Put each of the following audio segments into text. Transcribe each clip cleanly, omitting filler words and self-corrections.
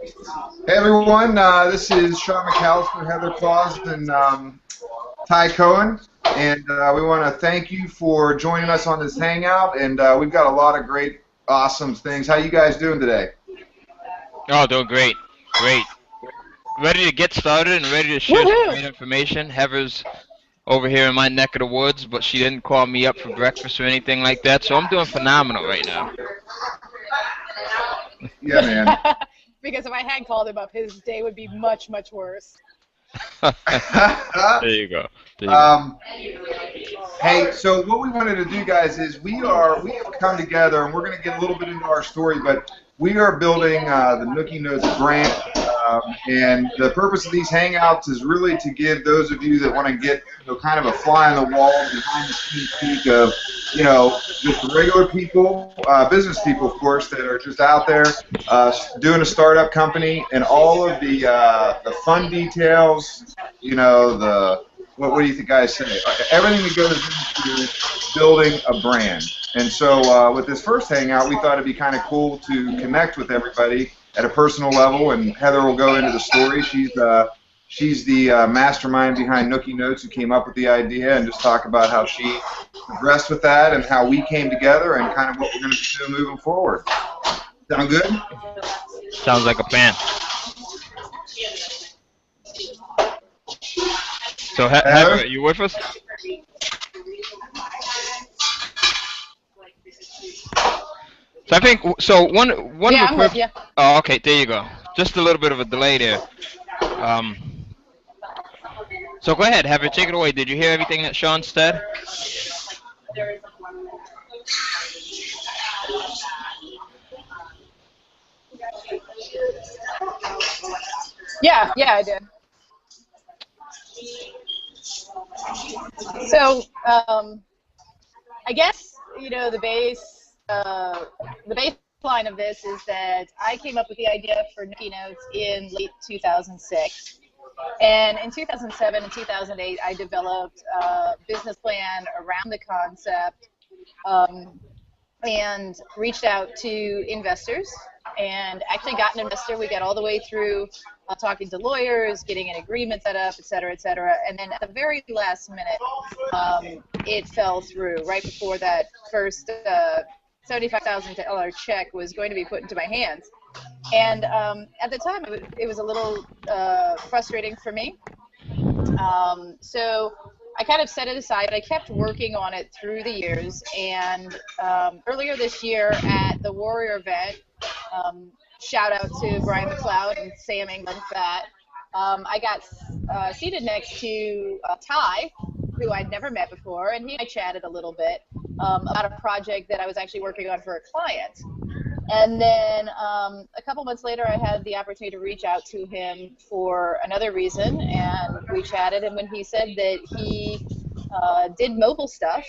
Hey everyone, this is Sean McAllister, Heather Claus, and Ty Cohen, and we want to thank you for joining us on this hangout. And we've got a lot of great, awesome things. How you guys doing today? Oh, doing great. Great. Ready to get started and ready to share some Woohoo! great information. Heather's over here in my neck of the woods, but she didn't call me up for breakfast or anything like that, so I'm doing phenomenal right now. Yeah, man. Because if I had called him up, his day would be much, much worse. There you go. There you go. Hey, so what we wanted to do, guys, is we have come together, and we're going to get a little bit into our story, but we are building the NookieNotes brand, and the purpose of these hangouts is really to give those of you that want to get kind of a fly on the wall, behind the scenes peek of just regular people, business people, of course, that are just out there doing a startup company, and all of the fun details, what do you think guys say? Everything that goes into building a brand. And so with this first hangout, we thought it'd be kind of cool to connect with everybody at a personal level, and Heather will go into the story. She's the mastermind behind NookieNotes, who came up with the idea, and just talk about how she progressed with that and how we came together and kind of what we're going to be doing moving forward. Sound good? Sounds like a plan. So, Heather, are you with us? So I think one Yeah, of I'm the with you. Oh, okay, there you go. Just a little bit of a delay there. So go ahead, Heather, take it away. Did you hear everything that Sean said? Yeah, I did. So, I guess the baseline of this is that I came up with the idea for NookieNotes in late 2006, and in 2007 and 2008, I developed a business plan around the concept. And reached out to investors and actually got an investor. We got all the way through talking to lawyers, getting an agreement set up, et cetera, et cetera. And then at the very last minute, it fell through right before that first $75,000 check was going to be put into my hands. And at the time, it was a little frustrating for me. So I kind of set it aside, but I kept working on it through the years. And earlier this year at the Warrior event, shout out to Brian McLeod and Sam England for that, I got seated next to Ty, who I'd never met before, and he and I chatted a little bit about a project that I was actually working on for a client. And then a couple months later, I had the opportunity to reach out to him for another reason, and we chatted. And when he said that he did mobile stuff,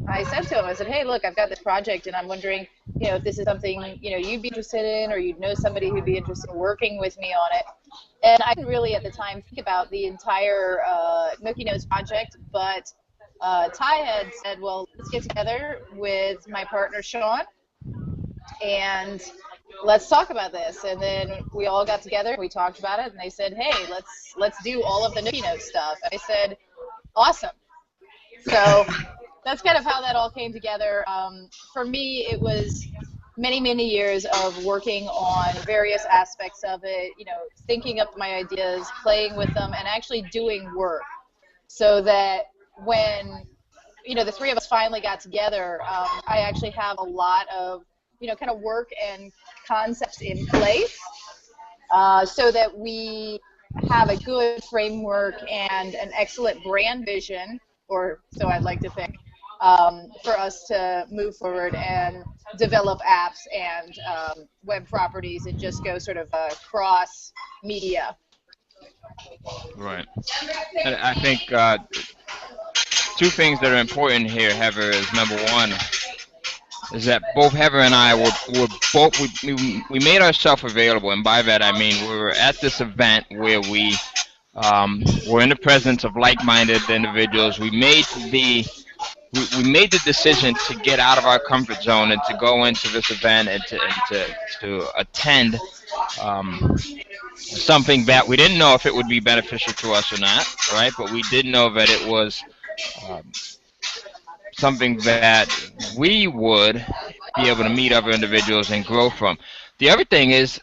I said to him, I said, hey, look, I've got this project, and I'm wondering, if this is something, you'd be interested in, or you'd know somebody who'd be interested in working with me on it. And I didn't really at the time think about the entire NookieNotes project, but Ty had said, well, let's get together with my partner, Sean, and let's talk about this. And then we all got together, we talked about it, and they said, hey, let's do all of the NookieNotes stuff. And I said, awesome. So that's kind of how that all came together. For me, it was many years of working on various aspects of it, thinking up my ideas, playing with them, and actually doing work, so that when the three of us finally got together, I actually have a lot of kind of work and concepts in place, so that we have a good framework and an excellent brand vision, or so I'd like to think, for us to move forward and develop apps and web properties and just go sort of cross media. Right. And I think two things that are important here, Heather, is number one is that both Heather and I we made ourselves available, and by that I mean we were at this event where we were in the presence of like-minded individuals. We made the decision to get out of our comfort zone and to go into this event and to attend something that we didn't know if it would be beneficial to us or not, right? But we did know that it was um, something that we would be able to meet other individuals and grow from. The other thing is,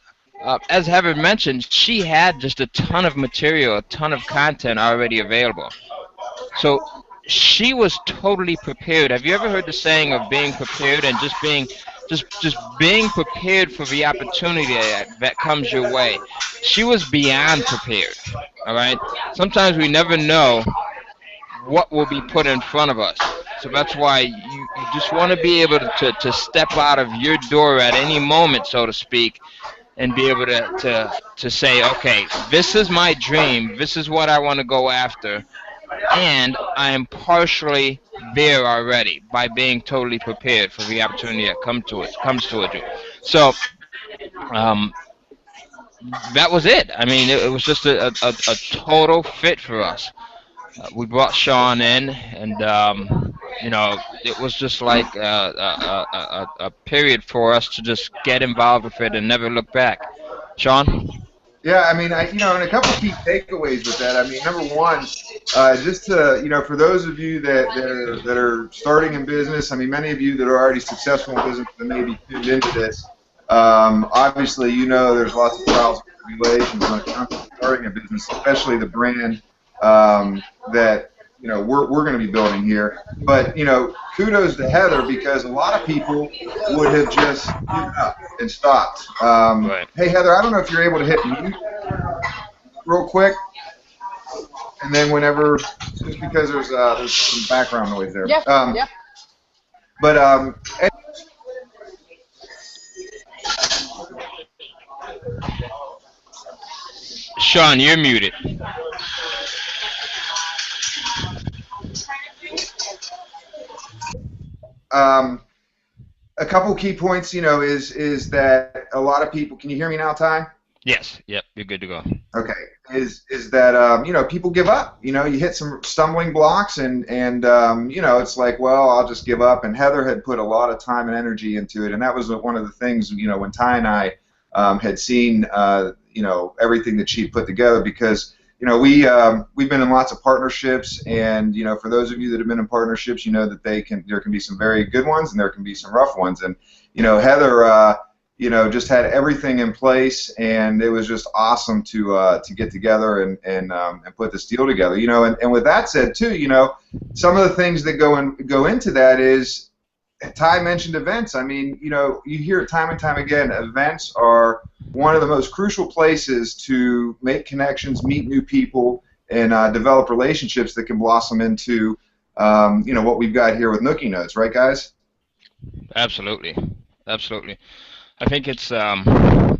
as Heather mentioned, she had just a ton of material, a ton of content already available. So she was totally prepared. Have you ever heard the saying of being prepared and just being prepared for the opportunity that comes your way? She was beyond prepared. All right. Sometimes we never know what will be put in front of us. So that's why you just want to be able to step out of your door at any moment, so to speak, and be able to say, okay, this is my dream, this is what I want to go after, and I am partially there already by being totally prepared for the opportunity that comes towards you. So um, that was it. I mean, it was just a total fit for us. We brought Sean in, and it was just like a period for us to just get involved with it and never look back. Sean? Yeah, I mean, and a couple key takeaways with that. I mean, number one, just to, for those of you that are starting in business, I mean, many of you that are already successful in business that may be tuned into this, obviously, there's lots of trials and tribulations when it comes to starting a business, especially the brand that we're going to be building here. But kudos to Heather, because a lot of people would have just given up and stopped. Right. Hey Heather, I don't know if you're able to hit mute real quick, and then whenever, just because there's some background noise there. Yep. Yep. But Sean, you're muted. A couple key points, is that a lot of people. Can you hear me now, Ty? Yes. Yep. You're good to go. Okay. Is that people give up. You hit some stumbling blocks, and it's like, well, I'll just give up. And Heather had put a lot of time and energy into it, and that was one of the things, when Ty and I had seen everything that she put together, because we've been in lots of partnerships, and for those of you that have been in partnerships, that there can be some very good ones and there can be some rough ones, and Heather just had everything in place, and it was just awesome to get together and put this deal together. And with that said too, some of the things that go into that is, Ty mentioned events. I mean, you hear it time and time again. Events are one of the most crucial places to make connections, meet new people, and develop relationships that can blossom into, what we've got here with NookieNotes, right, guys? Absolutely. Absolutely. I think it's very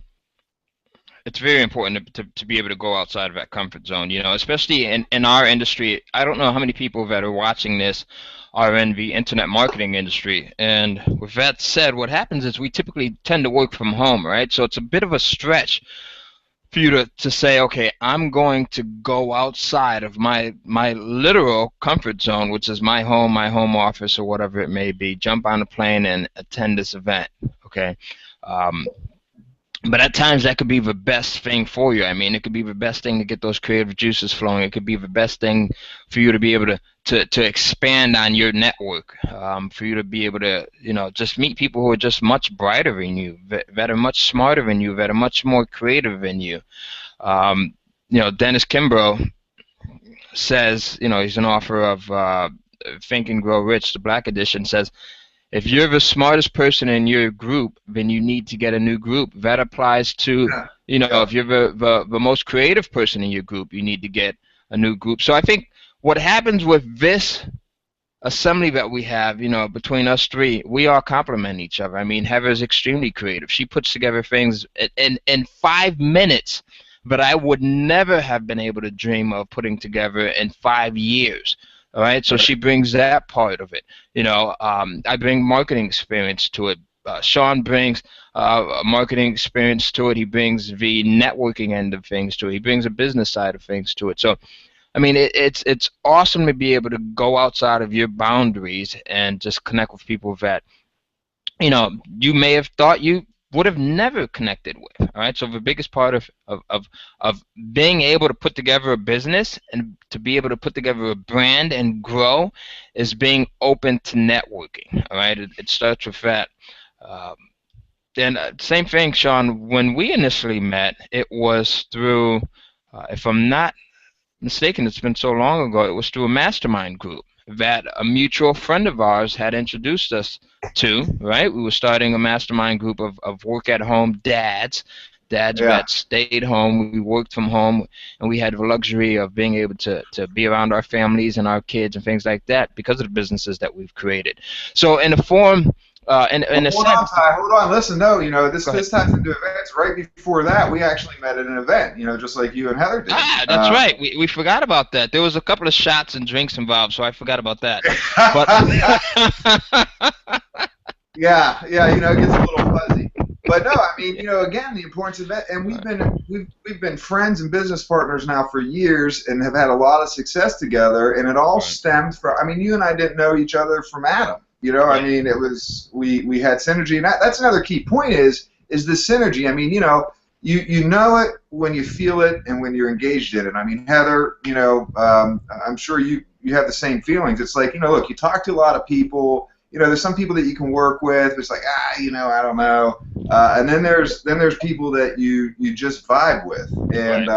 important to be able to go outside of that comfort zone, especially in our industry. I don't know how many people that are watching this are in the internet marketing industry. And with that said, what happens is we typically tend to work from home, right? So it's a bit of a stretch for you to say, okay, I'm going to go outside of my literal comfort zone, which is my home office, or whatever it may be, jump on a plane and attend this event, okay? But at times that could be the best thing for you. I mean, it could be the best thing to get those creative juices flowing. It could be the best thing for you to be able to expand on your network, for you to be able to, just meet people who are just much brighter than you, that are much smarter than you, that are much more creative than you. Dennis Kimbrough says, he's an author of Think and Grow Rich, the Black Edition, says, if you're the smartest person in your group, then you need to get a new group. That applies to, if you're the most creative person in your group, you need to get a new group. So I think what happens with this assembly that we have, between us three, we all complement each other. I mean, Heather's extremely creative. She puts together things in 5 minutes that I would never have been able to dream of putting together in 5 years. All right, so she brings that part of it. I bring marketing experience to it. Sean brings marketing experience to it. He brings the networking end of things to it. He brings a business side of things to it. So, I mean, it's awesome to be able to go outside of your boundaries and just connect with people that, you may have thought you would have never connected with. All right, so the biggest part of being able to put together a business and to be able to put together a brand and grow is being open to networking. All right, it starts with that. Um, and same thing, Sean. When we initially met, it was through, if I'm not mistaken, it's been so long ago, it was through a mastermind group that a mutual friend of ours had introduced us to, right? We were starting a mastermind group of work-at-home dads Yeah. that stayed home. We worked from home, and we had the luxury of being able to be around our families and our kids and things like that because of the businesses that we've created. So in a form, in a Hold on, sense, Ty. Hold on. Listen, no. go ahead. This ties into events. Right before that, we actually met at an event. Just like you and Heather did. Ah, that's right. We forgot about that. There was a couple of shots and drinks involved, so I forgot about that. But Yeah. It gets a little fuzzy. But no, I mean, again, the importance of that, and we've been friends and business partners now for years, and have had a lot of success together, and it all stemmed from. I mean, you and I didn't know each other from Adam. I mean, it was we had synergy, and that's another key point is the synergy. I mean, you know it when you feel it and when you're engaged in it. I mean, Heather, I'm sure you have the same feelings. It's like, look, you talk to a lot of people. There's some people that you can work with. It's like, I don't know. And then there's people that you just vibe with, and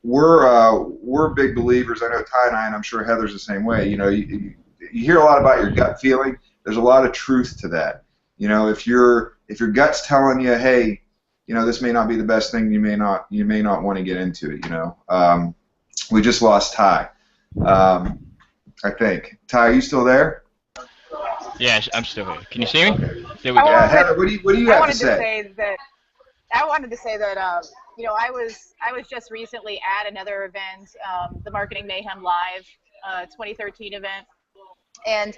we're big believers. I know Ty and I, and I'm sure Heather's the same way. You hear a lot about your gut feeling. There's a lot of truth to that. If your gut's telling you, hey, this may not be the best thing, you may not want to get into it. We just lost Ty. I think. Ty, are you still there? yeah, I'm still here. Can you see me? There we I go. wanted- Heather, what do you I have wanted to to say? say that I wanted to say that I was just recently at another event, the Marketing Mayhem Live 2013 event, and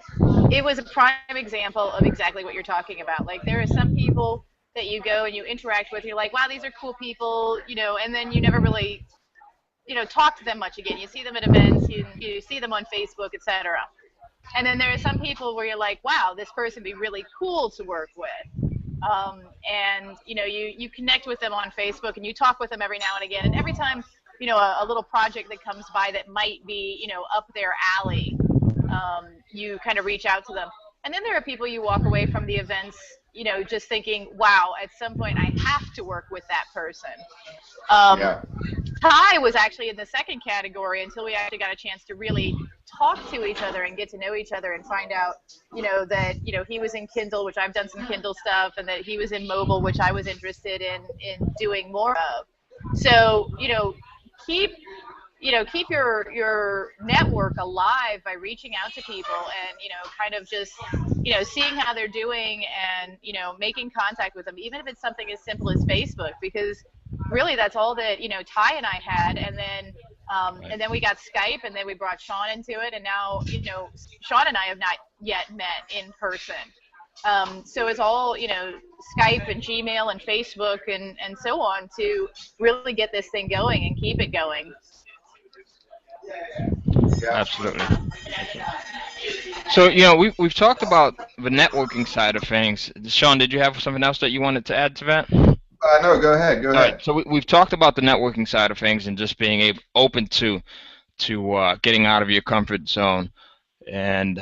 it was a prime example of exactly what you're talking about. Like, there are some people that you go and you interact with, you're like, wow, these are cool people, and then you never really talk to them much again. You see them at events, you see them on Facebook, etc. And then there are some people where you're like, wow, this person would be really cool to work with. And you connect with them on Facebook and you talk with them every now and again. And every time a little project that comes by that might be up their alley, you kind of reach out to them. And then there are people you walk away from the events, just thinking, wow, at some point I have to work with that person. Yeah. Ty was actually in the second category until we actually got a chance to really talk to each other and get to know each other and find out, that, he was in Kindle, which I've done some Kindle stuff, and that he was in mobile, which I was interested in doing more of. So, keep keep your network alive by reaching out to people and kind of just seeing how they're doing and making contact with them, even if it's something as simple as Facebook, because really that's all that Ty and I had, and then we got Skype, and then we brought Sean into it, and now Sean and I have not yet met in person. So it's all Skype and Gmail and Facebook and so on to really get this thing going and keep it going. Yeah. Absolutely. So we've talked about the networking side of things. Sean, did you have something else that you wanted to add to that? No, go ahead. Go All ahead. right. So we've talked about the networking side of things and just being open to getting out of your comfort zone. And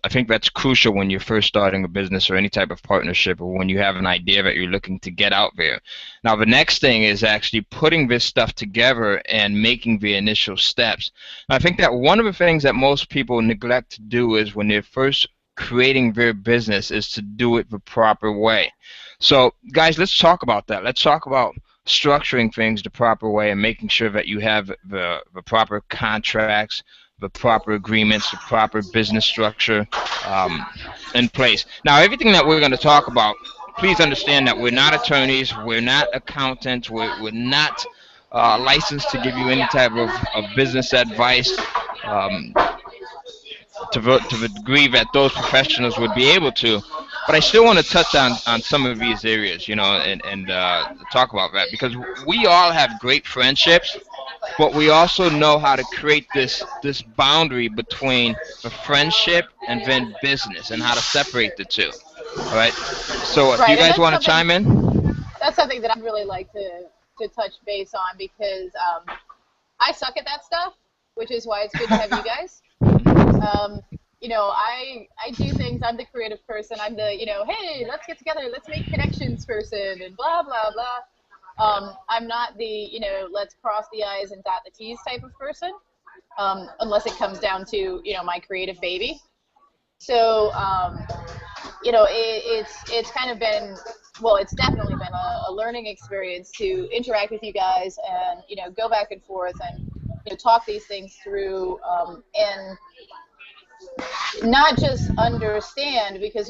I think that's crucial when you're first starting a business or any type of partnership, or when you have an idea that you're looking to get out there. Now, the next thing is actually putting this stuff together and making the initial steps. I think that one of the things that most people neglect to do is when they're first creating their business is to do it the proper way. So, guys, let's talk about that. Let's talk about structuring things the proper way and making sure that you have the proper contracts, the proper agreements, the proper business structure in place. Now, everything that we're going to talk about, please understand that we're not attorneys, we're not accountants, we're not licensed to give you any type of business advice to the degree that those professionals would be able to. But I still want to touch on some of these areas, and talk about that, because we all have great friendships, but we also know how to create this boundary between the friendship and then business, and how to separate the two. All right. So do you Right, and guys want to chime in? that's something that I'd really like to touch base on because I suck at that stuff, which is why it's good to have you guys. Um, I do things. I'm the creative person. I'm the hey, let's get together, let's make connections person, and blah blah blah. I'm not the let's cross the I's and dot the T's type of person, unless it comes down to my creative baby. So it's kind of been, well, it's definitely been a learning experience to interact with you guys and go back and forth and talk these things through, and not just understand, because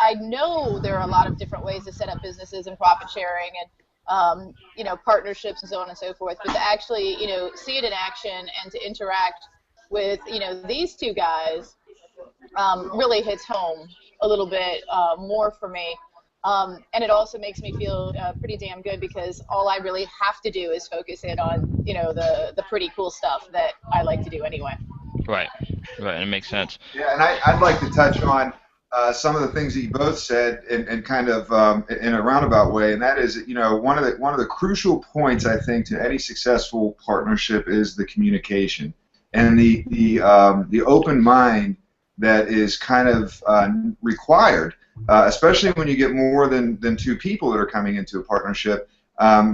I know there are a lot of different ways to set up businesses and profit sharing and partnerships and so on and so forth, but to actually see it in action and to interact with these two guys really hits home a little bit more for me. And it also makes me feel pretty damn good because all I really have to do is focus in on the pretty cool stuff that I like to do anyway. Right. Right. It makes sense. Yeah, and I'd like to touch on some of the things that you both said and kind of in a roundabout way, and that is, one of the crucial points I think to any successful partnership is the communication and the open mind that is kind of required, especially when you get more than two people that are coming into a partnership,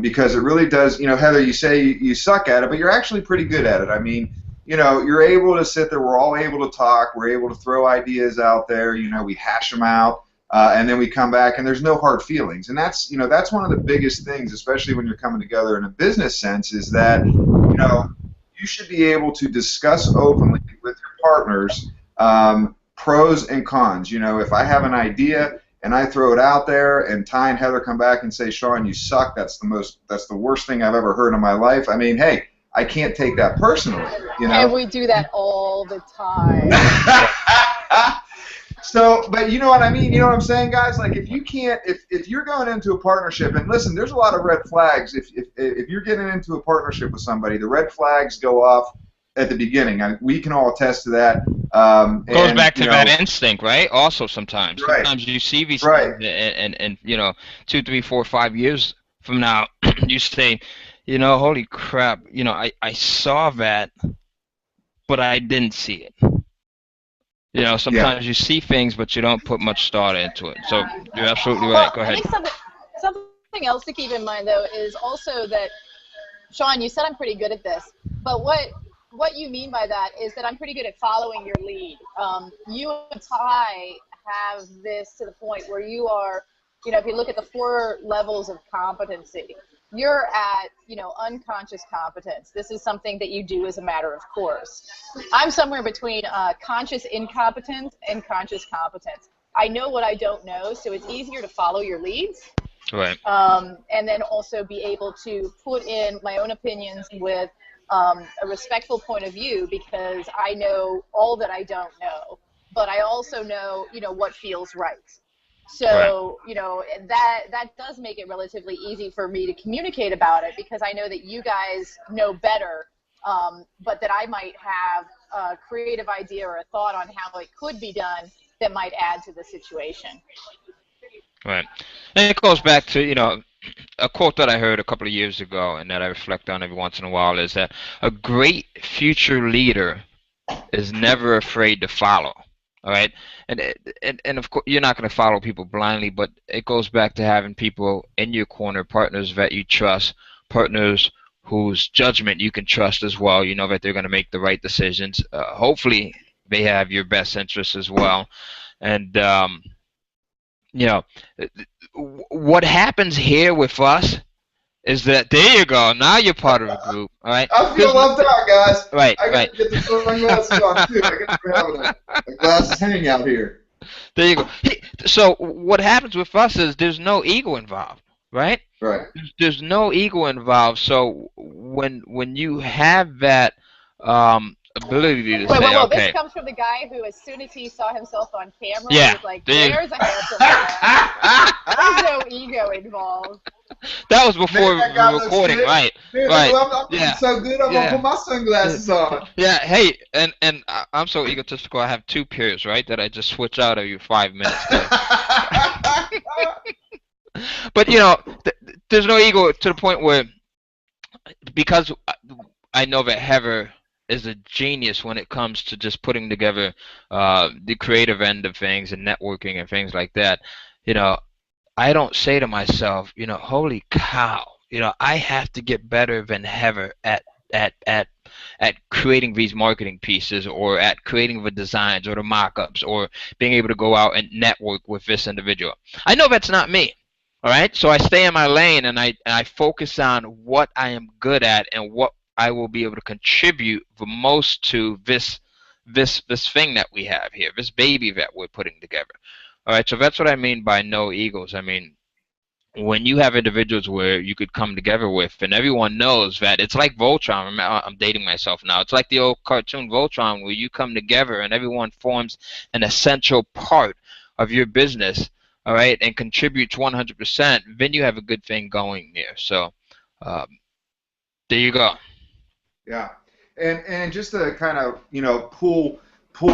because it really does. Heather, you say you suck at it, but you're actually pretty good at it. I mean, you're able to sit there. We're all able to talk. We're able to throw ideas out there. We hash them out, and then we come back, and there's no hard feelings. And that's one of the biggest things, especially when you're coming together in a business sense, is that you should be able to discuss openly with your partners pros and cons. If I have an idea and I throw it out there, and Ty and Heather come back and say, "Sean, you suck. That's the worst thing I've ever heard in my life." I mean, hey, I can't take that personally, And we do that all the time. So, but you know what I mean? You know what I'm saying, guys? Like, if you can't, if you're going into a partnership, and listen, there's a lot of red flags. If you're getting into a partnership with somebody, the red flags go off at the beginning. We can all attest to that. Goes back to that instinct, right? Also, sometimes you see these things, and 2, 3, 4, 5 years from now, you say, holy crap, I saw that, but I didn't see it. Sometimes you see things, but you don't put much thought into it. So you're absolutely right. Go ahead. I think something else to keep in mind, though, is also that, Sean, you said I'm pretty good at this, but what you mean by that is that I'm pretty good at following your lead. You and Ty have this to the point where you are, if you look at the 4 levels of competency, you're at, unconscious competence. This is something that you do as a matter of course. I'm somewhere between conscious incompetence and conscious competence. I know what I don't know, so it's easier to follow your leads. Right. And then also be able to put in my own opinions with a respectful point of view, because I know all that I don't know, but I also know, what feels right. So, that does make it relatively easy for me to communicate about it, because I know that you guys know better, but that I might have a creative idea or a thought on how it could be done that might add to the situation. Right. And it goes back to, a quote that I heard a couple of years ago and that I reflect on every once in a while is that a great future leader is never afraid to follow. All right, and of course you're not going to follow people blindly, but it goes back to having people in your corner, partners that you trust, partners whose judgment you can trust as well. You know that they're going to make the right decisions. Hopefully, they have your best interests as well. And what happens here with us is that there you go. Now you're part of a group, all right? I feel left out, guys. Right, I got to get the sunglasses on too. I got to have a glasses hangout here. There you go. So what happens with us is there's no ego involved, right? Right. There's no ego involved. So when you have that ability to say, well, okay. This comes from the guy who, as soon as he saw himself on camera, Yeah, was like, "There's a handsome man." There's no ego involved. That was before Man, I the got those recording, snakes. right? Man, Right. I'm looking Yeah. so good, I'm gonna Yeah. put my sunglasses on. Yeah. Hey, and I'm so egotistical. I have two pairs, right? That I just switch out every 5 minutes. But there's no ego to the point where, because I know that Heather is a genius when it comes to just putting together the creative end of things and networking and things like that. You know, I don't say to myself, holy cow, I have to get better than Heather at at at creating these marketing pieces, or at creating the designs or the mock-ups, or being able to go out and network with this individual. I know that's not me. All right, so I stay in my lane, and I focus on what I am good at and what I will be able to contribute the most to this thing that we have here, this baby that we're putting together. All right, so that's what I mean by no egos. I mean, when you have individuals where you could come together with, and everyone knows that it's like Voltron. I'm dating myself now. It's like the old cartoon Voltron, where you come together and everyone forms an essential part of your business, all right, and contributes 100%. Then you have a good thing going there. So um, there you go. Yeah, and just to kind of pull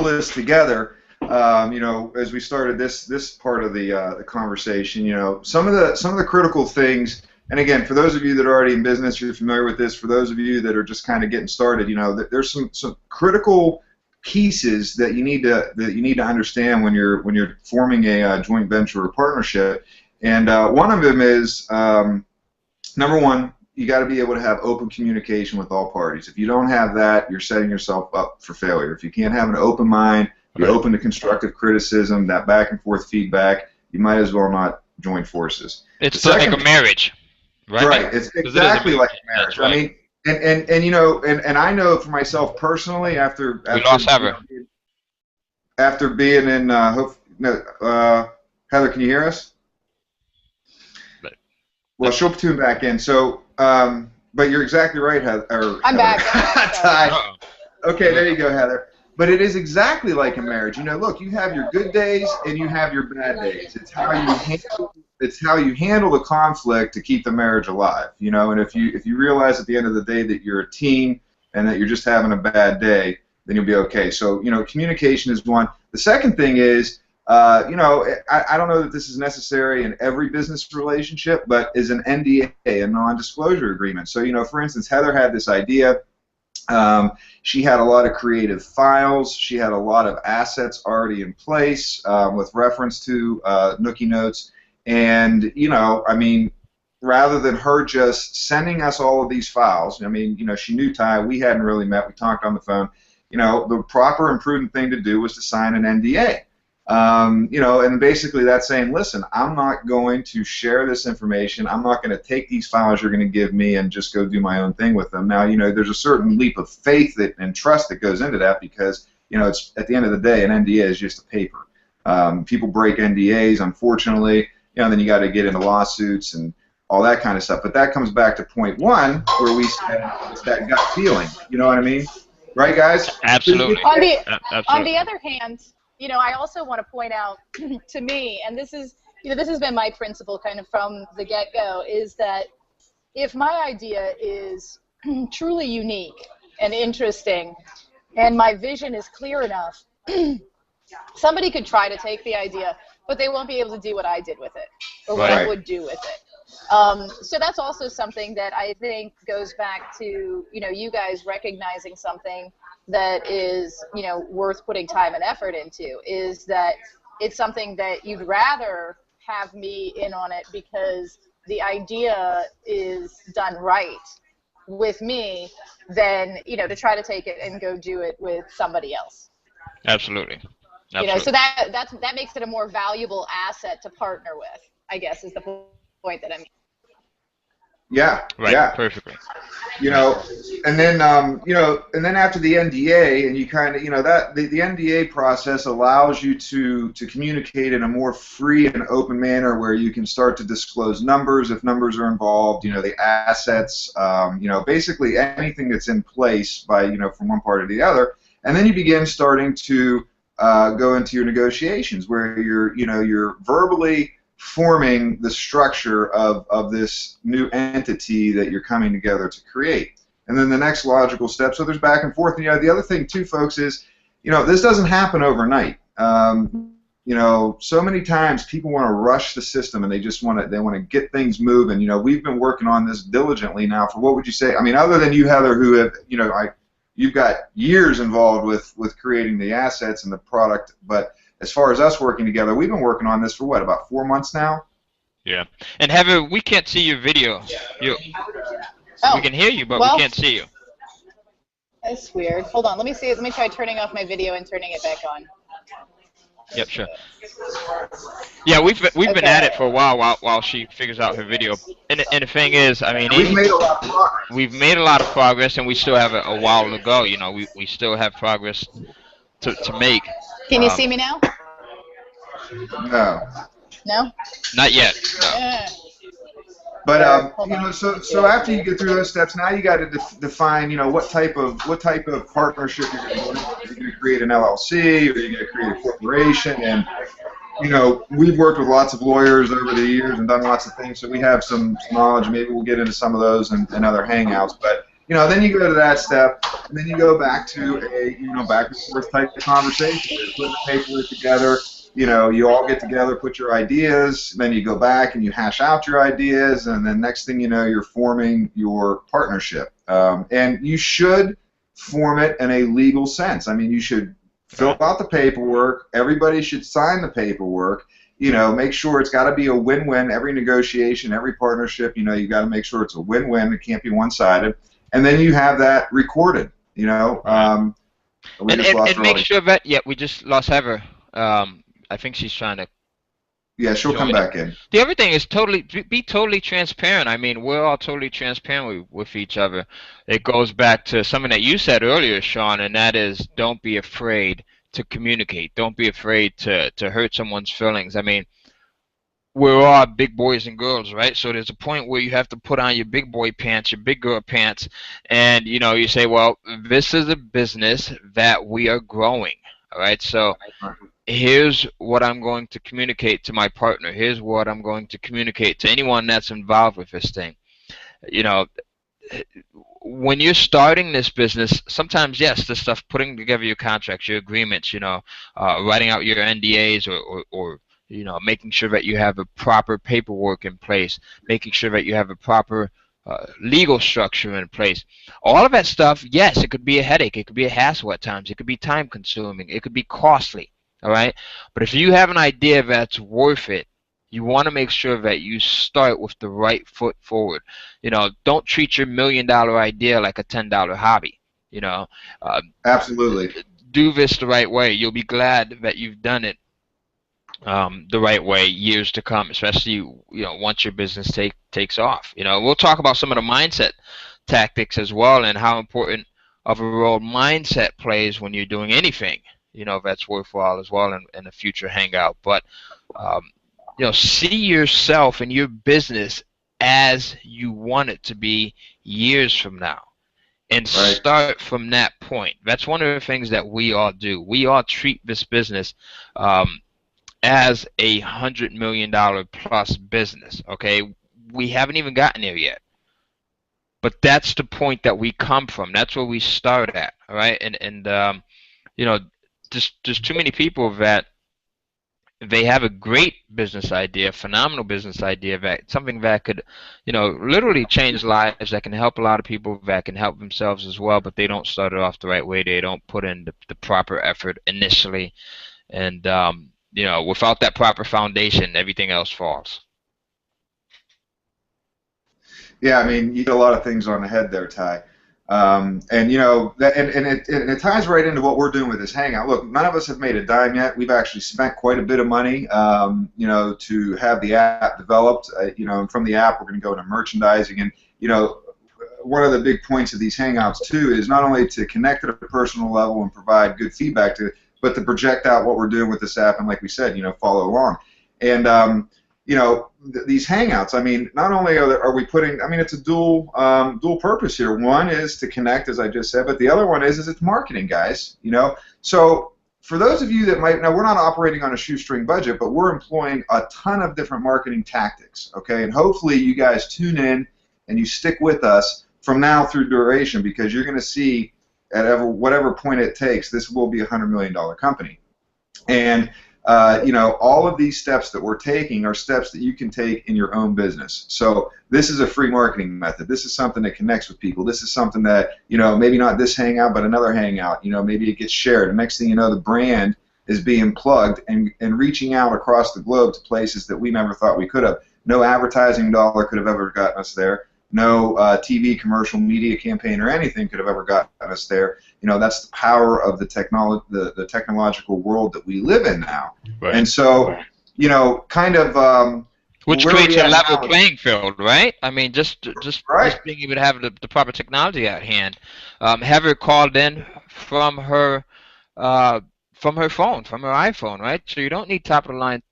this together, as we started this part of the conversation, some of the critical things. And again, for those of you that are already in business, you're familiar with this. For those of you that are just kind of getting started, there's some critical pieces that you need to understand when you're forming a joint venture or partnership. And one of them is number one, you got to be able to have open communication with all parties. If you don't have that, you're setting yourself up for failure. If you can't have an open mind, be open to constructive criticism, that back and forth feedback, you might as well not join forces. It's like a marriage, right? Right. It's exactly like a marriage. Right. I mean, and I know for myself personally, after lost Heather. After being in Heather, can you hear us? Well, she'll tune back in. So, but you're exactly right, Heather. I'm back. Ty. Okay, there you go, Heather. But it is exactly like a marriage. Look, you have your good days and you have your bad days. It's how you handle the conflict to keep the marriage alive. And if you realize at the end of the day that you're a team and that you're just having a bad day, then you'll be okay. So, communication is one. The second thing is, I don't know that this is necessary in every business relationship, but is an NDA, a non-disclosure agreement. So, for instance, Heather had this idea. She had a lot of creative files. She had a lot of assets already in place with reference to NookieNotes. And, rather than her just sending us all of these files, she knew Ty. We hadn't really met. We talked on the phone. The proper and prudent thing to do was to sign an NDA. And basically that's saying, listen, I'm not going to share this information. I'm not going to take these files you're going to give me and just go do my own thing with them. Now, there's a certain leap of faith and trust that goes into that because, it's at the end of the day, an NDA is just a paper. People break NDAs, unfortunately. Then you got to get into lawsuits and all that kind of stuff. But that comes back to point one, where we said it's that gut feeling. You know what I mean? Right, guys? Absolutely. On the other hand, I also want to point out to me, and this has been my principle kind of from the get-go, is that if my idea is truly unique and interesting and my vision is clear enough, somebody could try to take the idea, but they won't be able to do what I did with it or what I would do with it. So that's also something that I think goes back to, you guys recognizing something that is, worth putting time and effort into, is that it's something that you'd rather have me in on it because the idea is done right with me than, to try to take it and go do it with somebody else. Absolutely. So that makes it a more valuable asset to partner with, I guess, is the point that I'm making. Yeah. Right. Yeah. Perfectly. And then and then after the NDA, and you kind of that the NDA process allows you to communicate in a more free and open manner, where you can start to disclose numbers if numbers are involved. The assets. Basically anything that's in place by from one part to the other, and then you begin starting to go into your negotiations, where you're verbally forming the structure of this new entity that you're coming together to create. And then the next logical step, so there's back and forth. And, the other thing too, folks, is, this doesn't happen overnight. So many times people want to rush the system and they just want to get things moving. We've been working on this diligently now for, what would you say? I mean, other than you, Heather, who have, you've got years involved with creating the assets and the product, but as far as us working together, we've been working on this for what, about 4 months now? Yeah. And Heather, we can't see your video. We can hear you, but we can't see you. That's weird. Hold on. Let me see. Let me try turning off my video and turning it back on. Yep, sure. Yeah, we've been at it for a while she figures out her video. And the thing is, I mean, we've made a lot of progress. We've made a lot of progress, and we still have a while to go. We still have progress to make. Can you see me now? No. No? Not yet. No. Yeah. But so after you get through those steps, now you got to define, what type of partnership you're going to do. Are you going to create an LLC, or are you going to create a corporation? And we've worked with lots of lawyers over the years and done lots of things, so we have some knowledge. Maybe we'll get into some of those and other hangouts. But then you go to that step, and then you go back to a back and forth type of conversation. You're putting the paperwork together. You all get together, put your ideas, then you go back and you hash out your ideas, and then next thing you know, you're forming your partnership. And you should form it in a legal sense. I mean, you should fill out the paperwork. Everybody should sign the paperwork. Make sure it's got to be a win-win. Every negotiation, every partnership, you got to make sure it's a win-win. It can't be one-sided. And then you have that recorded. And make sure that we just lost Heather. I think she's trying to. Yeah, she'll come back in. The other thing is be totally transparent. I mean, we're all totally transparent with each other. It goes back to something that you said earlier, Sean, and that is, don't be afraid to communicate. Don't be afraid to hurt someone's feelings. I mean, we're all big boys and girls, right? So there's a point where you have to put on your big boy pants, your big girl pants, and you say, well, this is a business that we are growing. All right, so here's what I'm going to communicate to my partner. Here's what I'm going to communicate to anyone that's involved with this thing. When you're starting this business, sometimes, yes, this stuff, putting together your contracts, your agreements, writing out your NDAs or making sure that you have a proper paperwork in place, making sure that you have a proper legal structure in place. All of that stuff, yes, it could be a headache. It could be a hassle at times. It could be time-consuming. It could be costly. All right? But if you have an idea that's worth it, you want to make sure that you start with the right foot forward. Don't treat your $1 million idea like a $10 hobby. Absolutely. Do this the right way. You'll be glad that you've done it the right way years to come, especially once your business takes off. We'll talk about some of the mindset tactics as well, and how important of a role mindset plays when you're doing anything that's worthwhile as well in a future hangout. But see yourself and your business as you want it to be years from now, and start from that point. That's one of the things that we all do. We all treat this business as a $100 million plus business. Okay, we haven't even gotten there yet, but that's the point that we come from. That's where we start at. All right, and there's too many people that they have a great business idea, phenomenal business idea, something that could literally change lives, that can help a lot of people, that can help themselves as well, but they don't start it off the right way. They don't put in the proper effort initially, and without that proper foundation, everything else falls. Yeah, I mean, you get a lot of things on the head there, Ty. And it ties right into what we're doing with this hangout. Look, none of us have made a dime yet. We've actually spent quite a bit of money, to have the app developed. And from the app, we're going to go into merchandising. And one of the big points of these hangouts too is not only to connect at a personal level and provide good feedback to, but to project out what we're doing with this app, and like we said, follow along. And these hangouts, I mean, not only are we putting, I mean, it's a dual purpose here. One is to connect, as I just said, but the other one is it's marketing, guys. So for those of you that might, now we're not operating on a shoestring budget, but we're employing a ton of different marketing tactics, okay? And hopefully you guys tune in and you stick with us from now through duration, because you're going to see at whatever point it takes, this will be a $100 million company. And you know, all of these steps that we're taking are steps that you can take in your own business. So this is a free marketing method. This is something that connects with people. This is something that, you know, maybe not this hangout, but another hangout. You know, maybe it gets shared. The next thing you know, the brand is being plugged and reaching out across the globe to places that we never thought we could have. No advertising dollar could have ever gotten us there. No TV commercial media campaign or anything could have ever gotten us there. You know, that's the power of the technological world that we live in now. Right. And so, you know, kind of which creates a level playing field, right? I mean, just being able to have the proper technology at hand. Have her called in from her phone, from her iPhone, right? So you don't need top of the line,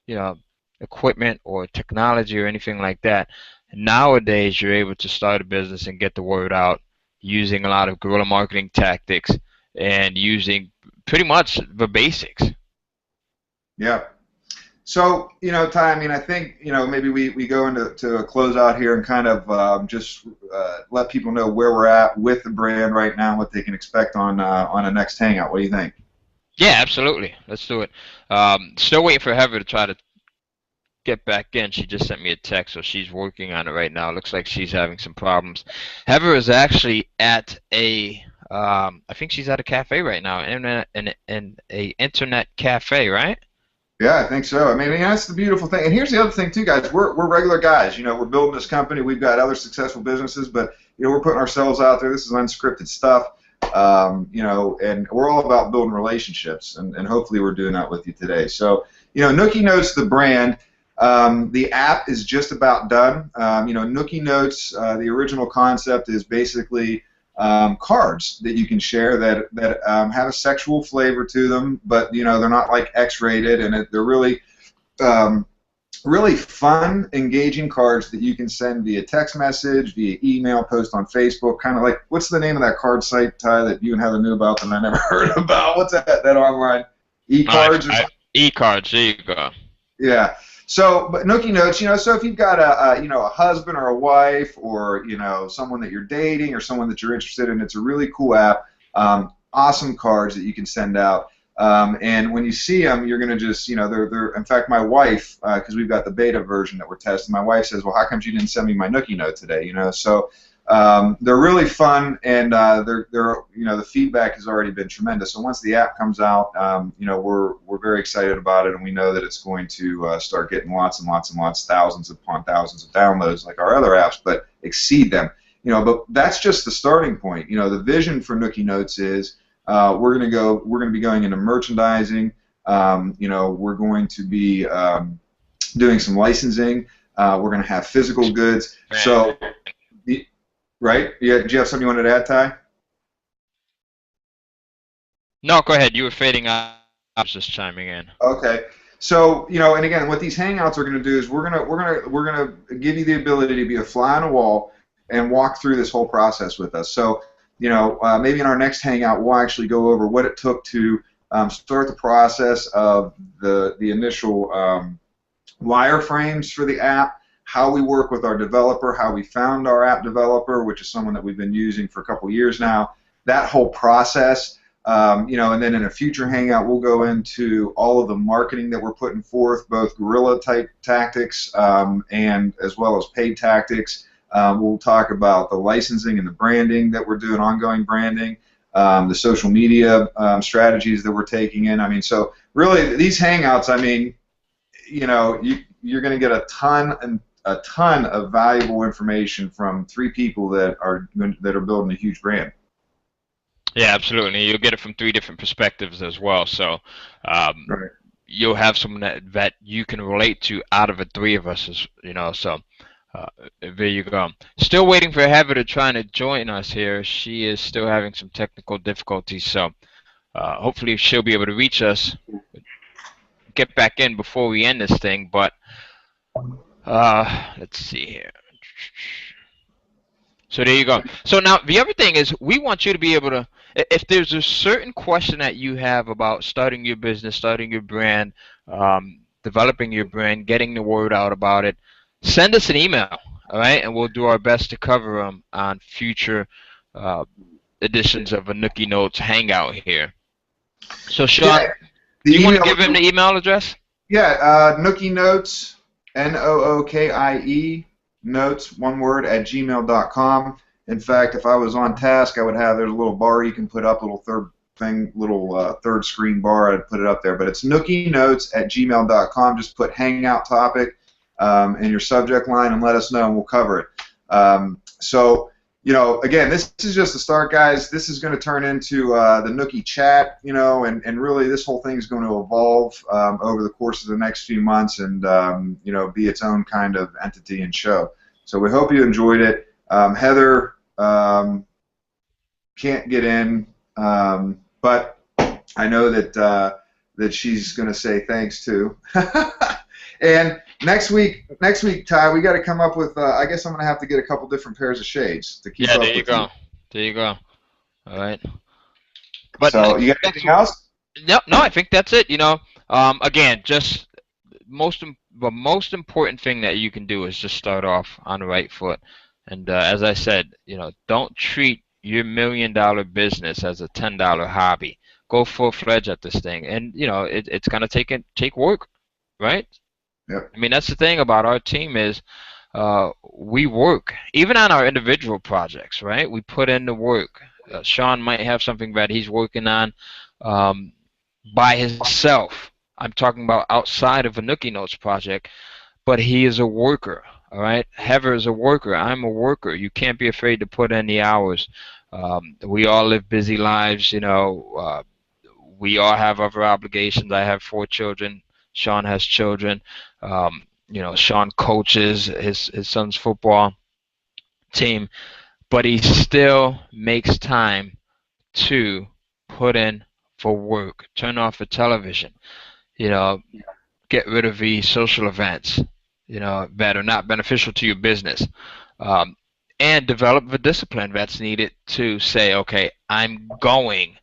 you know, equipment or technology or anything like that. Nowadays, you're able to start a business and get the word out using a lot of guerrilla marketing tactics and using pretty much the basics. Yeah. So, you know, Ty, I mean, I think, you know, maybe we go into a closeout here and kind of just let people know where we're at with the brand right now and what they can expect on a next hangout. What do you think? Yeah, absolutely. Let's do it. Still waiting for Heather to try to get back in. She just sent me a text, so she's working on it right now. Looks like she's having some problems. Heather is actually at a I think she's at a cafe right now, in a internet cafe, right? Yeah, I think so. I mean, that's the beautiful thing. And here's the other thing too, guys. We're regular guys. You know, we're building this company. We've got other successful businesses, but you know, we're putting ourselves out there. This is unscripted stuff. You know, and we're all about building relationships, and hopefully we're doing that with you today. So, you know, NookieNotes, the brand. The app is just about done. You know, NookieNotes, the original concept is basically cards that you can share that have a sexual flavor to them, but you know, they're not like X-rated, and they're really really fun, engaging cards that you can send via text message, via email, post on Facebook. Kind of like, what's the name of that card site, Ty, that you and Heather knew about and I never heard about? What's that online? E-cards? E-cards. There you go. Yeah. So, but NookieNotes, you know, so if you've got a husband or a wife, or you know, someone that you're dating or someone that you're interested in, it's a really cool app. Awesome cards that you can send out. And when you see them, you're gonna just, you know, they're. In fact, my wife, because we've got the beta version that we're testing, my wife says, "Well, how come you didn't send me my NookieNote today?" You know, so they're really fun, and they're you know, the feedback has already been tremendous. So once the app comes out, you know, we're very excited about it, and we know that it's going to start getting lots and lots and lots, thousands upon thousands of downloads like our other apps, but exceed them. You know, but that's just the starting point. You know, the vision for NookieNotes is we're going to be going into merchandising. You know, we're going to be doing some licensing. We're going to have physical goods. So. Right? Yeah. Do you have something you wanted to add, Ty? No, go ahead. You were fading out. I was just chiming in. Okay. So, you know, and again, what these hangouts are going to do is we're gonna give you the ability to be a fly on a wall and walk through this whole process with us. So, you know, maybe in our next hangout we'll actually go over what it took to start the process of the initial wireframes for the app, how we work with our developer, how we found our app developer, which is someone that we've been using for a couple years now, that whole process, you know, and then in a future hangout we'll go into all of the marketing that we're putting forth, both guerrilla type tactics and as well as paid tactics. We'll talk about the licensing and the branding that we're doing, ongoing branding, the social media strategies that we're taking in. I mean, so really these hangouts, I mean, you know, you're going to get a ton of valuable information from three people that are building a huge brand. Yeah, absolutely. You'll get it from three different perspectives as well. So right. You'll have someone that you can relate to out of the three of us, you know. So there you go. Still waiting for Heather to try to join us here. She is still having some technical difficulties. So hopefully she'll be able to reach us, get back in before we end this thing. But let's see here. So there you go. So now the other thing is we want you to be able to if there's a certain question that you have about starting your business, starting your brand, developing your brand, getting the word out about it, send us an email, all right, and we'll do our best to cover them on future uh, editions of a Nookie Notes hangout here. So, Sean, Yeah, do you the want to email. give him the email address? Yeah, NookieNotes, NOOKIE, notes, one word, at gmail.com. In fact, if I was on task, I would have, there's a little bar you can put up, a little third screen bar, I'd put it up there. But it's NookieNotes at gmail.com. Just put hangout topic in your subject line and let us know, and we'll cover it. So, you know, again, this is just the start, guys. This is going to turn into the Nookie chat, you know, and really this whole thing is going to evolve over the course of the next few months and, you know, be its own kind of entity and show. So we hope you enjoyed it. Heather can't get in, but I know that she's going to say thanks too. And next week, Ty, we got to come up with. I guess I'm going to have to get a couple different pairs of shades to keep up with you. There you go. There you go. All right. But So you got anything else? No, I think that's it. You know, again, just the most important thing that you can do is just start off on the right foot. And as I said, you know, don't treat your $1 million business as a $10 hobby. Go full-fledged at this thing, and you know, it's gonna take work, right? Yep. I mean, that's the thing about our team is we work, even on our individual projects, right? We put in the work. Sean might have something that he's working on by himself. I'm talking about outside of a Nookie Notes project, but he is a worker, all right? Heather is a worker. I'm a worker. You can't be afraid to put in the hours. We all live busy lives, you know. We all have other obligations. I have 4 children. Sean has children. You know, Sean coaches his son's football team, but he still makes time to put in for work. Turn off the television. You know, get rid of the social events, you know, that are not beneficial to your business. And develop the discipline that's needed to say, okay, I'm going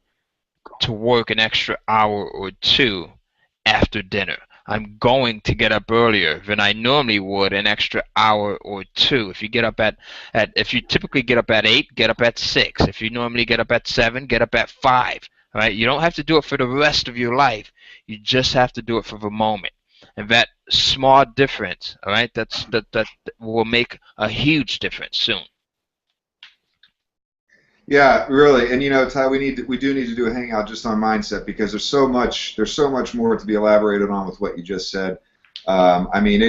to work an extra hour or 2 after dinner. I'm going to get up earlier than I normally would, an extra hour or 2. If you get up if you typically get up at 8, get up at 6. If you normally get up at 7, get up at 5. All right? You don't have to do it for the rest of your life. You just have to do it for the moment. And that small difference, all right, that will make a huge difference soon. Yeah, really. And you know, Ty, we do need to do a hangout just on mindset because there's so much more to be elaborated on with what you just said. I mean,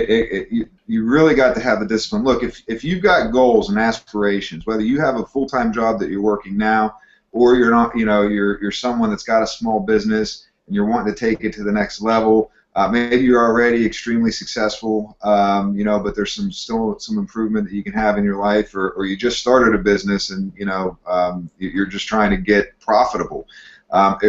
you really got to have the discipline. Look, if you've got goals and aspirations, whether you have a full-time job that you're working now, or you're not, you know, you're someone that's got a small business and you're wanting to take it to the next level. Maybe you're already extremely successful, you know, but there's still some improvement that you can have in your life, or you just started a business and, you know, you're just trying to get profitable.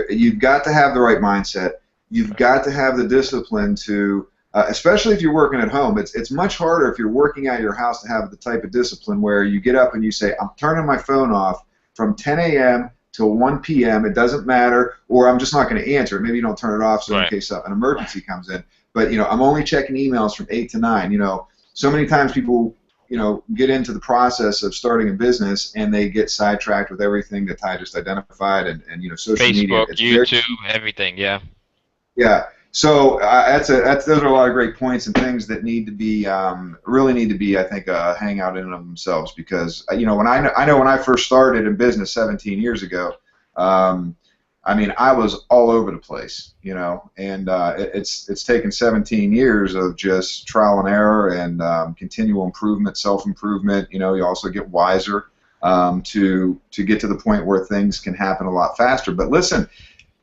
You've got to have the right mindset. You've got to have the discipline to, especially if you're working at home. It's much harder if you're working at your house to have the type of discipline where you get up and you say, I'm turning my phone off from 10 a.m. till 1 p.m. It doesn't matter, or I'm just not going to answer it. Maybe you don't turn it off so in case an emergency comes in. But, you know, I'm only checking emails from 8 to 9. You know, so many times people, you know, get into the process of starting a business and they get sidetracked with everything that Ty just identified and you know, social media. Facebook, YouTube, everything, yeah. Yeah. So those are a lot of great points and things that need to be really need to be, I think, a hangout in and of themselves because you know when I know when I first started in business 17 years ago, I mean I was all over the place, you know, and it's taken 17 years of just trial and error and continual improvement, self-improvement. You know, you also get wiser to get to the point where things can happen a lot faster. But listen.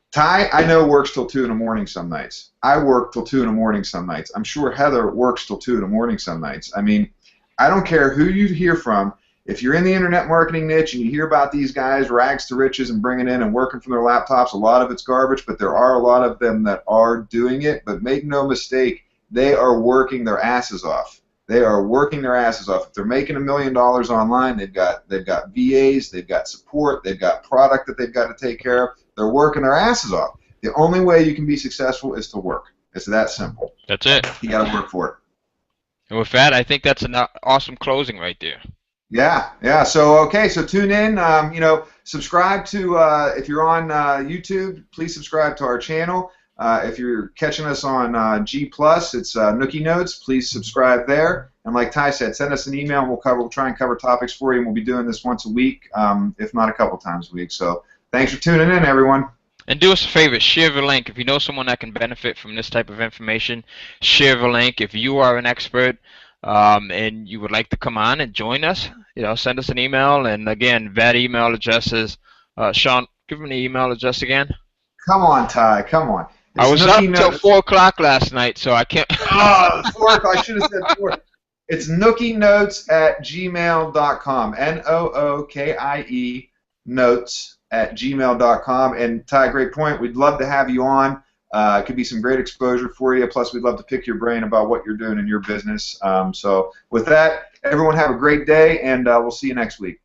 Ty, I know, works till 2 in the morning some nights. I work till 2 in the morning some nights. I'm sure Heather works till 2 in the morning some nights. I mean, I don't care who you hear from. If you're in the internet marketing niche and you hear about these guys, rags to riches, and bringing in and working from their laptops, a lot of it's garbage, but there are a lot of them that are doing it. But make no mistake, they are working their asses off. They are working their asses off. If they're making $1 million online, they've got VAs, they've got support, they've got product that they've got to take care of. They're working their asses off. The only way you can be successful is to work. It's that simple. That's it. You got to work for it. And with that, I think that's an awesome closing right there. Yeah, yeah. So okay, so tune in. You know, subscribe to if you're on YouTube, please subscribe to our channel. If you're catching us on G Plus, it's NookieNotes. Please subscribe there. And like Ty said, send us an email. And we'll try and cover topics for you. And we'll be doing this once a week, if not a couple times a week. So thanks for tuning in, everyone. And do us a favor, share the link. If you know someone that can benefit from this type of information, share the link. If you are an expert and you would like to come on and join us, you know, send us an email. And again, that email address is Sean. Give me the email address again. Come on, Ty. Come on. It's I was up till 4 o'clock last night, so I can't. Oh, 4 o'clock. I should have said 4. It's NookieNotes@gmail.com. NOOKIE notes@gmail.com. And Ty, great point. We'd love to have you on. It could be some great exposure for you. Plus, we'd love to pick your brain about what you're doing in your business. So with that, everyone have a great day, and we'll see you next week.